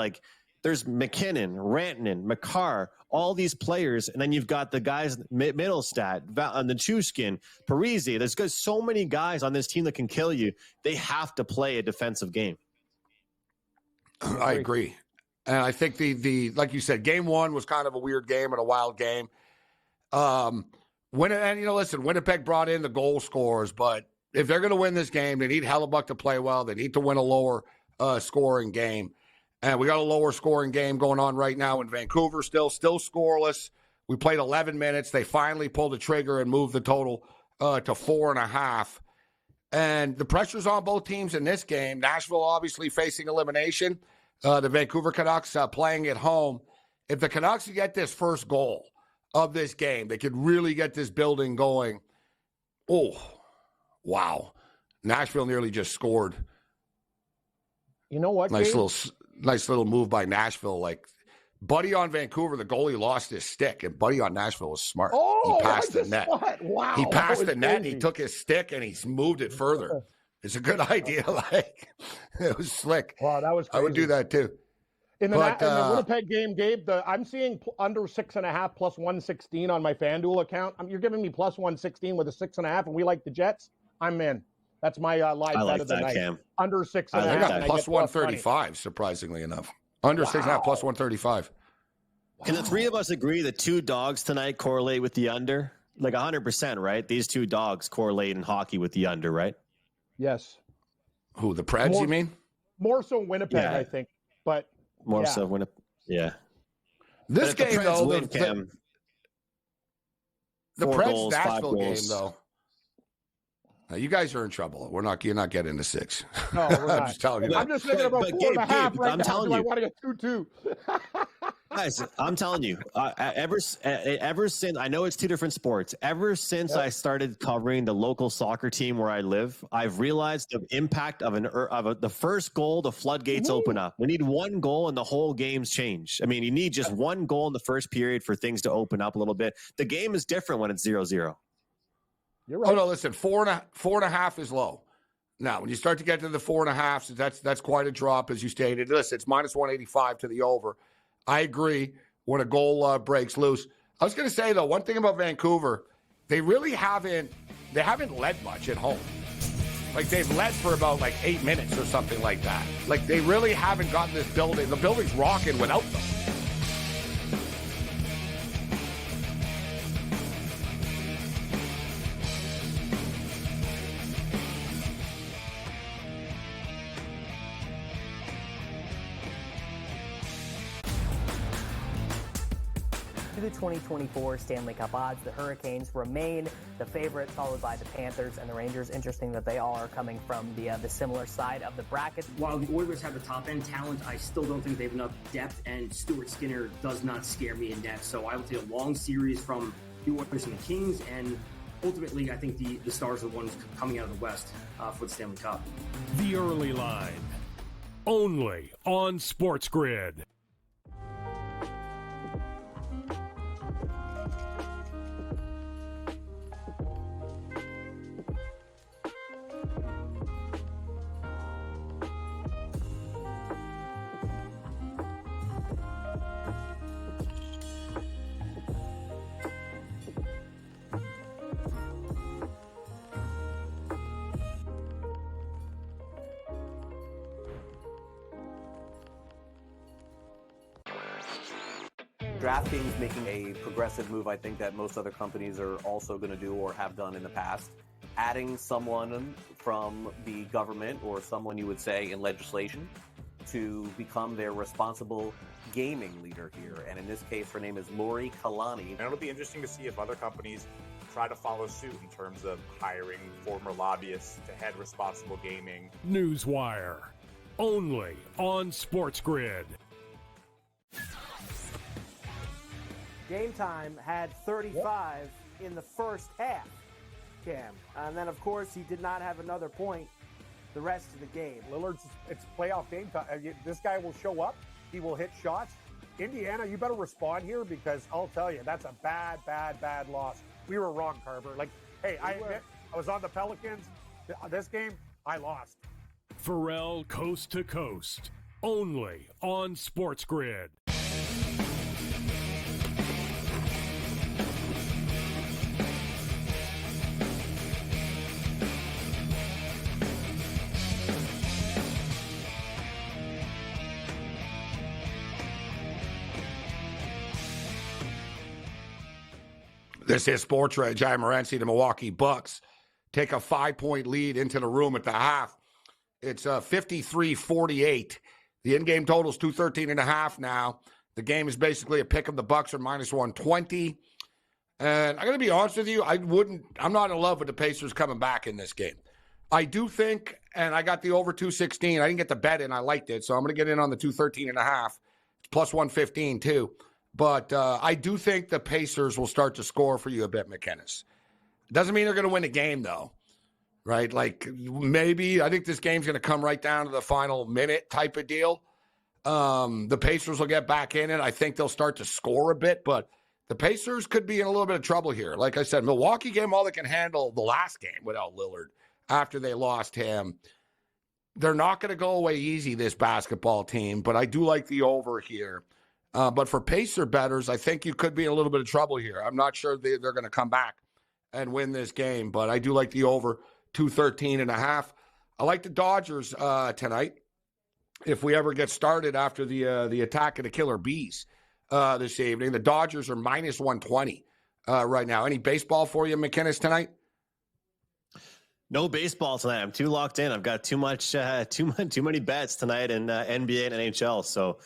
there's McKinnon, Rantanen, Makar, all these players, and then you've got the guys, Middlestat, Nichushkin, Parise. There's so many guys on this team that can kill you. They have to play a defensive game. I agree. And I think the like you said, game 1 was kind of a weird game and a wild game. Listen, Winnipeg brought in the goal scorers, but if they're going to win this game, they need Hellebuck to play well. They need to win a lower scoring game. And we got a lower scoring game going on right now in Vancouver, still scoreless. We played 11 minutes. They finally pulled the trigger and moved the total to 4.5. And the pressure's on both teams in this game. Nashville obviously facing elimination. The Vancouver Canucks playing at home. If the Canucks get this first goal of this game, they could really get this building going. Oh, wow. Nashville nearly just scored. You know what? Nice Gabe? little move by Nashville. Like Buddy on Vancouver, the goalie lost his stick, and Buddy on Nashville was smart. Oh, he passed the net. Wow, he passed the net. crazy. He took his stick and he's moved it further. It's a good idea. Like it was slick. Wow, that was crazy. I would do that too. In the Winnipeg game, Gabe, I'm seeing under 6.5 plus 116 on my FanDuel account. You're giving me plus 116 with a 6.5, and we like the Jets. I'm in. That's my live bet of the night. Cam. Under 6.5. I got and plus I get 135, surprisingly enough. Under 6.5 plus 135. Can the three of us agree that two dogs tonight correlate with the under? Like 100%, right? These two dogs correlate in hockey with the under, right? Yes. Who, the Preds, you mean? More so Winnipeg, Yeah. I think. But More yeah. so Winnipeg. Yeah. This But if game, the Preds though, win, Cam, the 4 Preds goals, 5 Nashville game, goals. though. You guys are in trouble. You're not getting to 6. No, we're not. I'm just telling you. I'm just thinking about 4.5 right I'm now. telling Do I you. want to get 2-2? Guys, I'm telling you, ever since, I know it's two different sports. Ever since I started covering the local soccer team where I live, I've realized the impact of the first goal. The floodgates open up. We need one goal and the whole game's changed. I mean, you need just one goal in the first period for things to open up a little bit. The game is different when it's 0-0. You're right. Oh no, listen, 4.5 is low. Now, when you start to get to the 4.5, that's quite a drop, as you stated. Listen, it's minus 185 to the over. I agree when a goal breaks loose. I was going to say, though, one thing about Vancouver, they really haven't led much at home. Like, they've led for about, 8 minutes or something like that. Like, they really haven't gotten this building. The building's rocking without them. To the 2024 Stanley Cup odds, the Hurricanes remain the favorite, followed by the Panthers and the Rangers. Interesting that they all are coming from the similar side of the bracket. While the Oilers have the top-end talent, I still don't think they have enough depth, and Stuart Skinner does not scare me in depth. So I will take a long series from the Oilers and the Kings, and ultimately I think the Stars are the ones coming out of the West for the Stanley Cup. The early line, only on SportsGrid. DraftKings making a progressive move, I think, that most other companies are also going to do or have done in the past. Adding someone from the government or someone you would say in legislation to become their responsible gaming leader here. And in this case, her name is Lori Kalani. And it'll be interesting to see if other companies try to follow suit in terms of hiring former lobbyists to head responsible gaming. Newswire, only on SportsGrid. Game Time had 35 in the first half, Cam. And then, of course, he did not have another point the rest of the game. Lillard's, it's playoff game time. This guy will show up. He will hit shots. Indiana, you better respond here because I'll tell you, that's a bad, bad, bad loss. We were wrong, Carver. Like, hey, I admit, I was on the Pelicans. This game, I lost. Pharrell Coast to Coast, only on SportsGrid. This is SportsRage. Gabriel Morency. The Milwaukee Bucks take a 5-point lead into the room at the half. It's 53-48. The in-game total is 213.5 now. The game is basically a pick of the Bucks are minus 120. And I got to be honest with you, I'm not in love with the Pacers coming back in this game. I do think, and I got the over 216. I didn't get the bet in. I liked it. So I'm going to get in on the 213.5. It's plus 115 too. But I do think the Pacers will start to score for you a bit, McInnes. Doesn't mean they're going to win the game, though. right? Like maybe I think this game's going to come right down to the final minute type of deal. The Pacers will get back in it. I think they'll start to score a bit, but the Pacers could be in a little bit of trouble here. Like I said, Milwaukee gave them all they can handle the last game without Lillard after they lost him. They're not going to go away easy, this basketball team, but I do like the over here. But for Pacer bettors, I think you could be in a little bit of trouble here. I'm not sure they're going to come back and win this game, but I do like the over 213.5. I like the Dodgers tonight. If we ever get started after the attack of the Killer Bees this evening, the Dodgers are minus 120 right now. Any baseball for you, McInnes, tonight? No baseball tonight. I'm too locked in. I've got too many bets tonight in NBA and NHL. So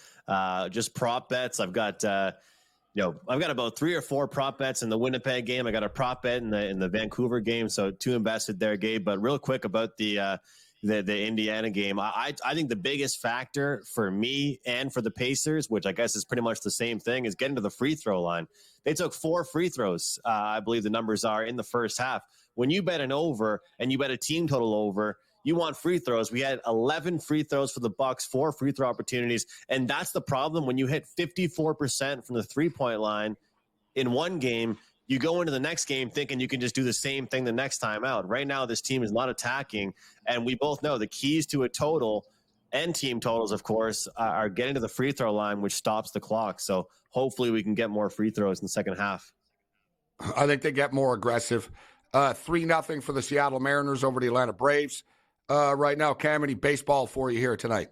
just prop bets. I've got about 3 or 4 prop bets in the Winnipeg game. I got a prop bet in the Vancouver game. So 2 invested there, Gabe. But real quick about the Indiana game, I think the biggest factor for me and for the Pacers, which I guess is pretty much the same thing, is getting to the free throw line. They took 4 free throws, I believe the numbers are, in the first half. When you bet an over and you bet a team total over, you want free throws. We had 11 free throws for the Bucks, 4 free throw opportunities, and that's the problem. When you hit 54% from the three-point line in one game, you go into the next game thinking you can just do the same thing the next time out. Right now, this team is not attacking, and we both know the keys to a total and team totals, of course, are getting to the free throw line, which stops the clock. So hopefully we can get more free throws in the second half. I think they get more aggressive. 3-0 for the Seattle Mariners over the Atlanta Braves. Right now, Cam, any baseball for you here tonight?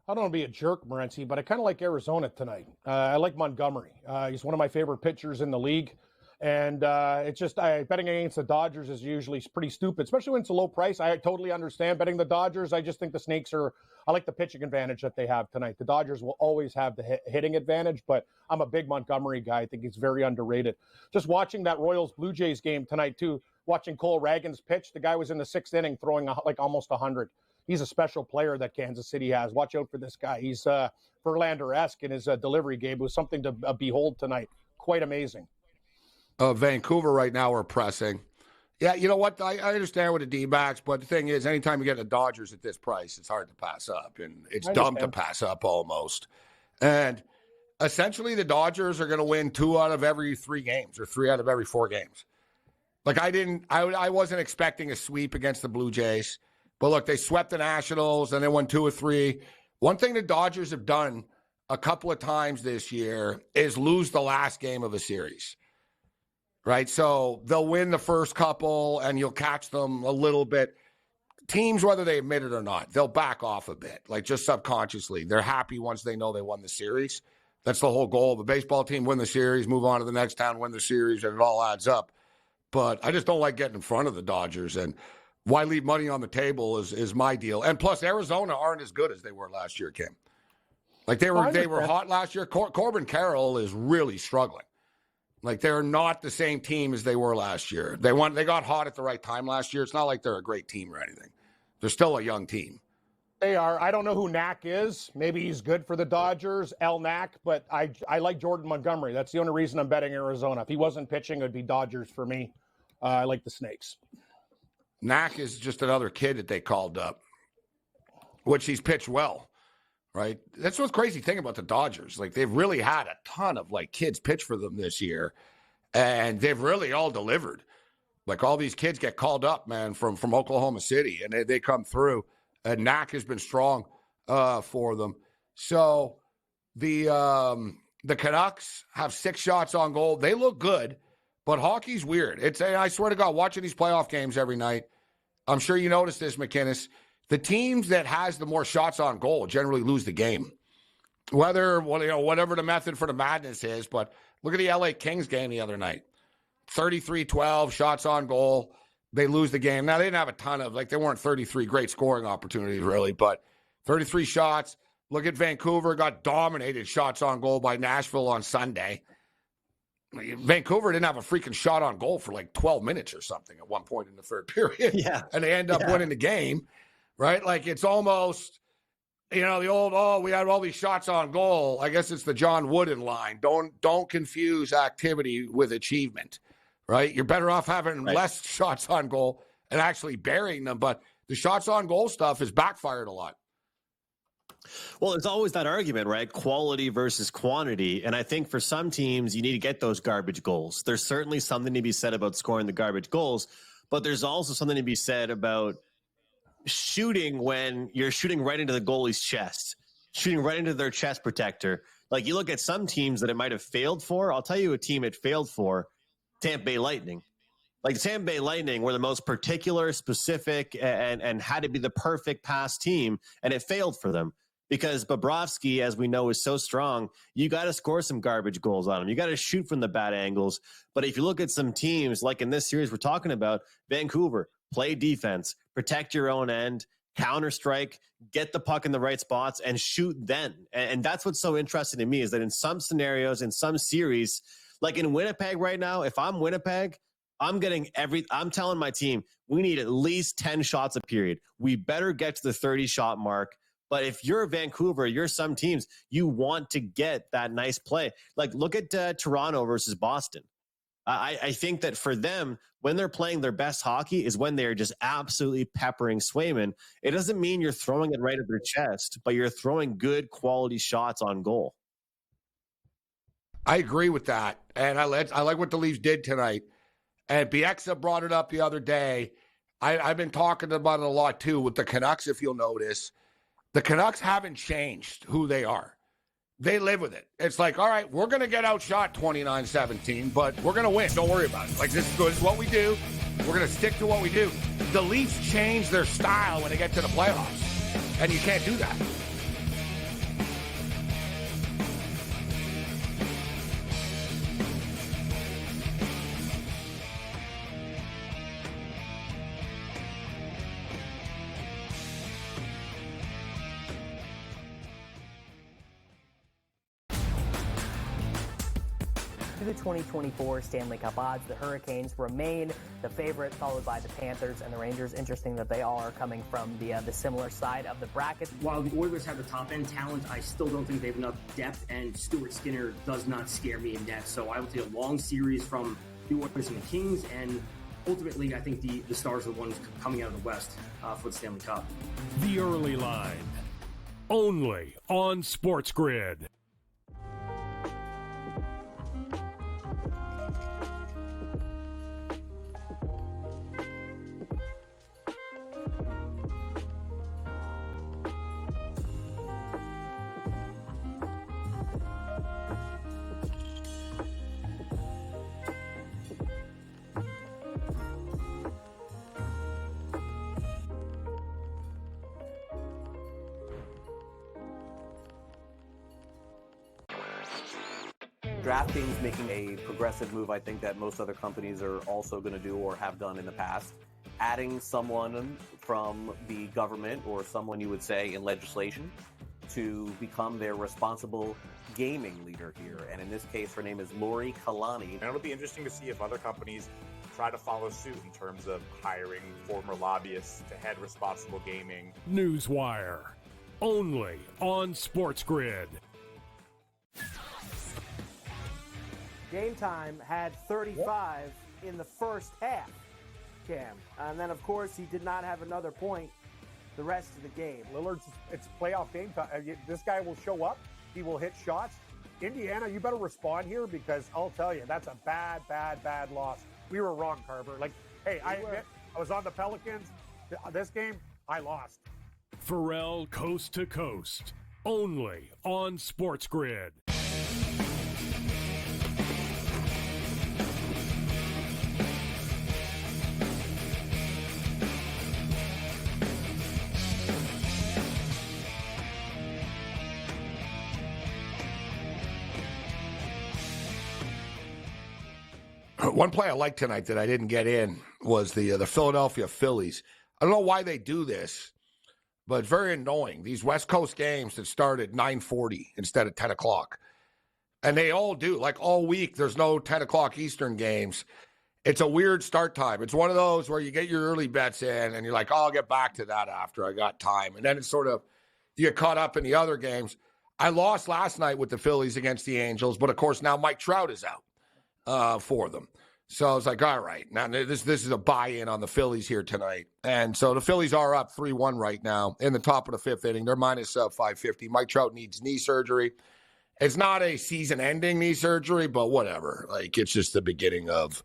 I don't want to be a jerk, Morency, but I kind of like Arizona tonight. I like Montgomery. He's one of my favorite pitchers in the league. And it's just betting against the Dodgers is usually pretty stupid, especially when it's a low price. I totally understand betting the Dodgers. I just think the Snakes I like the pitching advantage that they have tonight. The Dodgers will always have the hitting advantage, but I'm a big Montgomery guy. I think he's very underrated. Just watching that Royals-Blue Jays game tonight, too, watching Cole Ragans pitch, the guy was in the 6th inning throwing like almost 100. He's a special player that Kansas City has. Watch out for this guy. He's Verlander-esque in his delivery game. It was something to behold tonight. Quite amazing. Vancouver right now are pressing. Yeah, you know what? I understand with the D-backs, but the thing is, anytime you get the Dodgers at this price, it's hard to pass up, and it's dumb to pass up almost. And essentially, the Dodgers are going to win 2 out of every 3 games, or 3 out of every 4 games. Like I wasn't expecting a sweep against the Blue Jays, but look, they swept the Nationals and they won 2 or 3. One thing the Dodgers have done a couple of times this year is lose the last game of a series. Right, so they'll win the first couple, and you'll catch them a little bit. Teams, whether they admit it or not, they'll back off a bit, like just subconsciously. They're happy once they know they won the series. That's the whole goal of a baseball team: win the series, move on to the next town, win the series, and it all adds up. But I just don't like getting in front of the Dodgers, and why leave money on the table is my deal. And plus, Arizona aren't as good as they were last year, Kim. Like they were hot last year. Corbin Carroll is really struggling. Like, they're not the same team as they were last year. They got hot at the right time last year. It's not like they're a great team or anything. They're still a young team. They are. I don't know who Knack is. Maybe he's good for the Dodgers, El Knack, but I like Jordan Montgomery. That's the only reason I'm betting Arizona. If he wasn't pitching, it would be Dodgers for me. I like the Snakes. Knack is just another kid that they called up, which he's pitched well. Right. That's what's crazy thing about the Dodgers. Like, they've really had a ton of kids pitch for them this year, and they've really all delivered. Like, all these kids get called up, man, from Oklahoma City, and they come through. And Knack has been strong for them. So the Canucks have 6 shots on goal. They look good, but hockey's weird. I swear to God, watching these playoff games every night, I'm sure you noticed this, McInnes. The teams that has the more shots on goal generally lose the game. Whatever the method for the madness is, but look at the LA Kings game the other night. 33-12 shots on goal. They lose the game. Now, they didn't have a ton of, they weren't 33 great scoring opportunities, really, but 33 shots. Look at Vancouver, got dominated shots on goal by Nashville on Sunday. Vancouver didn't have a freaking shot on goal for 12 minutes or something at one point in the third period. Yeah. And they end up winning the game. Right? It's almost, the old, we had all these shots on goal. I guess it's the John Wooden line. Don't confuse activity with achievement, right? You're better off having less shots on goal and actually burying them. But the shots on goal stuff has backfired a lot. Well, there's always that argument, right? Quality versus quantity. And I think for some teams, you need to get those garbage goals. There's certainly something to be said about scoring the garbage goals, but there's also something to be said about shooting when you're shooting right into the goalie's chest, shooting right into their chest protector. Like you look at some teams that it might have failed for. I'll tell you a team it failed for, Tampa Bay Lightning. Like the Tampa Bay Lightning were the most particular, specific, and had to be the perfect pass team, and it failed for them. Because Bobrovsky, as we know, is so strong, you got to score some garbage goals on him. You got to shoot from the bad angles. But if you look at some teams, like in this series we're talking about, Vancouver, play defense, protect your own end, counter strike, get the puck in the right spots, and shoot then. And that's what's so interesting to me is that in some scenarios, in some series, like in Winnipeg right now, if I'm Winnipeg, I'm telling my team, we need at least 10 shots a period. We better get to the 30-shot mark. But if you're Vancouver, you're some teams, you want to get that nice play. Like look at Toronto versus Boston. I think that for them, when they're playing their best hockey is when they're just absolutely peppering Swayman. It doesn't mean you're throwing it right at their chest, but you're throwing good quality shots on goal. I agree with that. And I like what the Leafs did tonight. And Bieksa brought it up the other day. I've been talking about it a lot too with the Canucks, if you'll notice. The Canucks haven't changed who they are. They live with it. It's like, all right, we're going to get outshot 29-17, but we're going to win. Don't worry about it. Like, this is what we do. We're going to stick to what we do. The Leafs change their style when they get to the playoffs, and you can't do that. To the 2024 Stanley Cup odds, the Hurricanes remain the favorite, followed by the Panthers and the Rangers. Interesting that they all are coming from the similar side of the bracket. While the Oilers have the top-end talent, I still don't think they have enough depth, and Stuart Skinner does not scare me in depth. So I will take a long series from the Oilers and the Kings, and ultimately I think the Stars are the ones coming out of the West for the Stanley Cup. The early line, only on SportsGrid. DraftKings making a progressive move, I think, that most other companies are also going to do or have done in the past. Adding someone from the government or someone you would say in legislation to become their responsible gaming leader here. And in this case, her name is Lori Kalani. And it'll be interesting to see if other companies try to follow suit in terms of hiring former lobbyists to head responsible gaming. Newswire, only on SportsGrid. Game Time had 35 in the first half, Cam. And then, of course, he did not have another point the rest of the game. Lillard's, it's playoff game time. This guy will show up. He will hit shots. Indiana, you better respond here because I'll tell you, that's a bad, bad, bad loss. We were wrong, Carver. Like, hey, I admit, I was on the Pelicans. This game, I lost. Pharrell Coast to Coast, only on SportsGrid. One play I liked tonight that I didn't get in was the Philadelphia Phillies. I don't know why they do this, but it's very annoying. These West Coast games that start at 9:40 instead of 10 o'clock. And they all do. Like all week, there's no 10 o'clock Eastern games. It's a weird start time. It's one of those where you get your early bets in and you're like, oh, I'll get back to that after I got time. And then it's sort of, you get caught up in the other games. I lost last night with the Phillies against the Angels, but of course now Mike Trout is out for them. So I was like, all right, now this is a buy-in on the Phillies here tonight. And so the Phillies are up 3-1 right now in the top of the fifth inning. They're minus 550. Mike Trout needs knee surgery. It's not a season-ending knee surgery, but whatever. Like, it's just the beginning of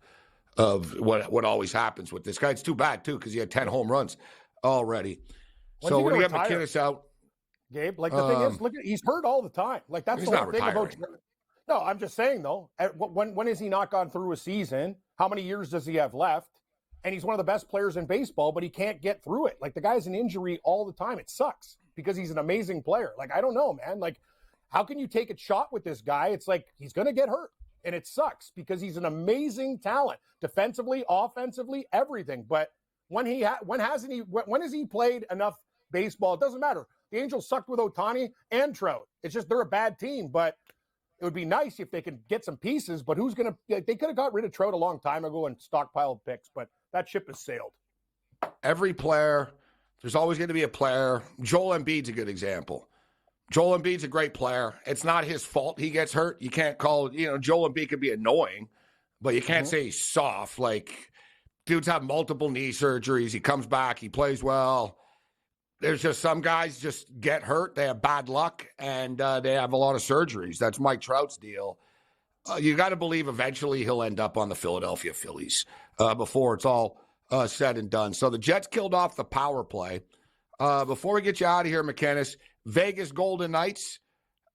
what always happens with this guy. It's too bad, too, because he had 10 home runs already. So we're going to get McKinnis out. Gabe, like the thing is, look, he's hurt all the time. Like that's he's the whole not thing retiring. about. No, I'm just saying though. When has he not gone through a season? How many years does he have left? And he's one of the best players in baseball, but he can't get through it. Like the guy's an injury all the time. It sucks because he's an amazing player. Like I don't know, man. Like how can you take a shot with this guy? It's like he's going to get hurt, and it sucks because he's an amazing talent, defensively, offensively, everything. But when has he played enough baseball? It doesn't matter. The Angels sucked with Ohtani and Trout. It's just they're a bad team, but it would be nice if they could get some pieces. But they could have got rid of Trout a long time ago and stockpiled picks, but that ship has sailed. Every player, there's always going to be a player. Joel Embiid's a good example. Joel Embiid's a great player. It's not his fault he gets hurt. You can't call, Joel Embiid could be annoying, but you can't say he's soft. Like, dudes have multiple knee surgeries. He comes back. He plays well. There's just some guys just get hurt. They have bad luck, and they have a lot of surgeries. That's Mike Trout's deal. You got to believe eventually he'll end up on the Philadelphia Phillies before it's all said and done. So the Jets killed off the power play. Before we get you out of here, McKinnis, Vegas Golden Knights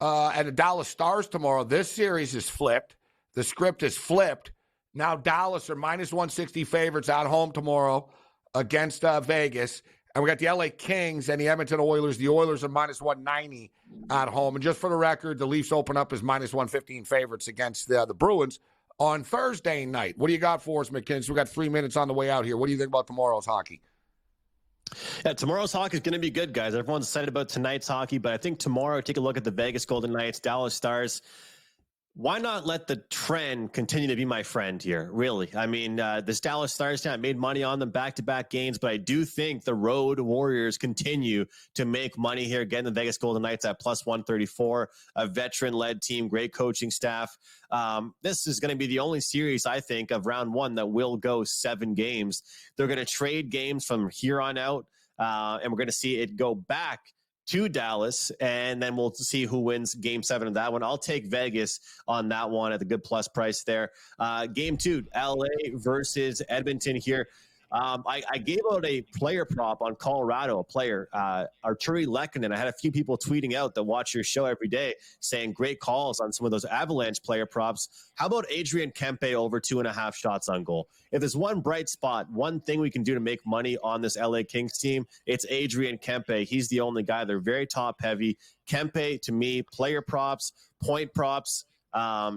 and the Dallas Stars tomorrow. This series is flipped. The script is flipped. Now Dallas are minus 160 favorites at home tomorrow against Vegas. And we got the LA Kings and the Edmonton Oilers. The Oilers are minus 190 at home. And just for the record, the Leafs open up as minus 115 favorites against the Bruins on Thursday night. What do you got for us, McKinnis? We got 3 minutes on the way out here. What do you think about tomorrow's hockey? Yeah, tomorrow's hockey is going to be good, guys. Everyone's excited about tonight's hockey, but I think tomorrow, take a look at the Vegas Golden Knights, Dallas Stars. Why not let the trend continue to be my friend here, really? I mean, this Dallas Stars team, made money on them back-to-back games, but I do think the Road Warriors continue to make money here, getting the Vegas Golden Knights at plus 134, a veteran-led team, great coaching staff. This is going to be the only series, I think, of round one that will go 7 games. They're going to trade games from here on out, and we're going to see it go back to Dallas, and then we'll see who wins Game 7 of that one. I'll take Vegas on that one at the good plus price there. Game 2, LA versus Edmonton here. I gave out a player prop on Colorado, a player, Arturi Lehkonen. I had a few people tweeting out that watch your show every day saying great calls on some of those Avalanche player props. How about Adrian Kempe over 2.5 shots on goal? If there's one bright spot, one thing we can do to make money on this LA Kings team, it's Adrian Kempe. He's the only guy. They're very top heavy. Kempe, to me, player props, point props,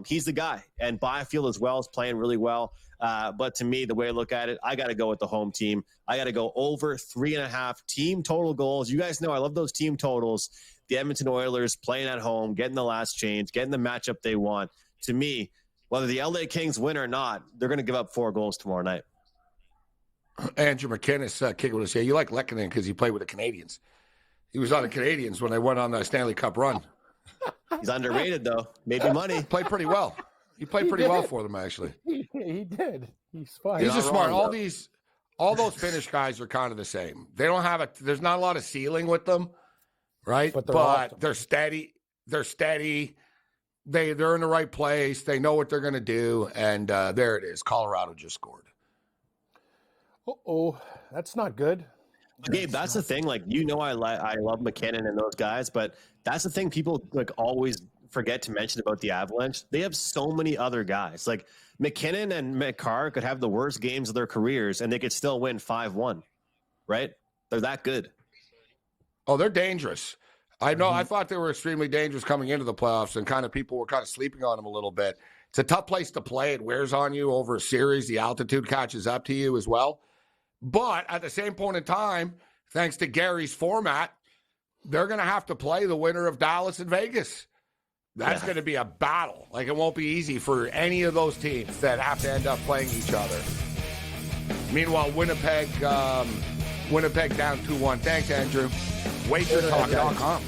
he's the guy. And Byfield as well is playing really well. But to me, the way I look at it, I got to go with the home team. I got to go over 3.5 team total goals. You guys know I love those team totals. The Edmonton Oilers playing at home, getting the last change, getting the matchup they want. To me, whether the LA Kings win or not, they're going to give up 4 goals tomorrow night. Andrew McKinnis kicking with us here. You like Lehkonen because he played with the Canadiens. He was on the Canadiens when they went on the Stanley Cup run. He's underrated, though. Made me money. Played pretty well. He played pretty well for them, actually. He did. He's fine. He's just smart. All those Finnish guys are kind of the same. They don't have there's not a lot of ceiling with them, right? But awesome. They're steady. They're steady. They're in the right place. They know what they're going to do. And there it is. Colorado just scored. Uh-oh. That's not good. Gabe, that's the thing. Like, I love McKinnon and those guys, but that's the thing people always forget to mention about the Avalanche. They have so many other guys. Like McKinnon and McCarr could have the worst games of their careers and they could still win 5-1, right? They're that good. Oh, they're dangerous. I know. I thought they were extremely dangerous coming into the playoffs, and people were kind of sleeping on them a little bit. It's a tough place to play. It wears on you over a series. The altitude catches up to you as well. But at the same point in time, thanks to Gary's format, they're going to have to play the winner of Dallas and Vegas. That's going to be a battle. Like, it won't be easy for any of those teams that have to end up playing each other. Meanwhile, Winnipeg down 2-1. Thanks, Andrew. WagerTalk.com.